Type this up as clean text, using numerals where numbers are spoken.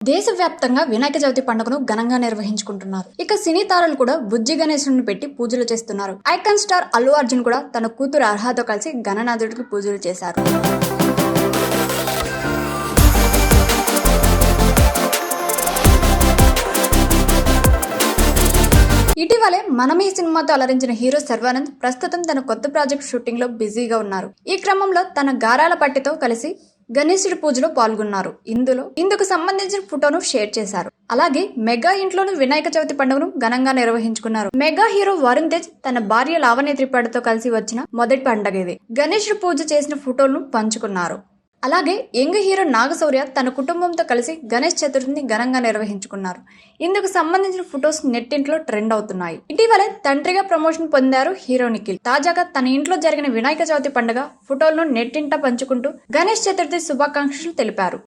దేశవ్యాప్తంగా వినాయక చవితి పండుగను ఘనంగా నిర్వహించుకుంటున్నారు. ఇక సినీ తారలు కూడా బుజ్జి గణేశుని పెట్టి పూజలు చేస్తున్నారు. ఐకాన్ స్టార్ అల్లు అర్జున్ కూడా తన కూతురు అర్హతో కలిసి గణనాథుడికి పూజలు చేశారు. ఇటీవలే మనం ఈ సినిమాతో అలరించిన హీరో శర్వానంద్ ప్రస్తుతం తన కొత్త ప్రాజెక్ట్ షూటింగ్ లో బిజీగా ఉన్నారు. ఈ క్రమంలో తన గారాల పట్టితో కలిసి గణేశుడి పూజలో పాల్గొన్నారు. ఇందుకు సంబంధించిన ఫోటోను షేర్ చేశారు. అలాగే మెగా ఇంట్లోనూ వినాయక చవితి పండుగను ఘనంగా నిర్వహించుకున్నారు. మెగా హీరో వరుణ్ తేజ్ తన భార్య లావణ్య త్రిపాఠితో కలిసి వచ్చిన మొదటి పండుగ ఇది. గణేశుడి పూజ చేసిన ఫోటోలను పంచుకున్నారు. అలాగే యంగ్ హీరో నాగశౌర్య తన కుటుంబంతో కలిసి గణేష్ చతుర్థిని ఘనంగా నిర్వహించుకున్నారు. ఇందుకు సంబంధించిన ఫొటోస్ నెట్టింట్లో ట్రెండ్ అవుతున్నాయి. ఇటీవలే తండ్రిగా ప్రమోషన్ పొందారు హీరో నిఖిల్. తాజాగా తన ఇంట్లో జరిగిన వినాయక చవితి పండుగ ఫోటోలను నెట్టింట పంచుకుంటూ గణేష్ చతుర్థి శుభాకాంక్షలు తెలిపారు.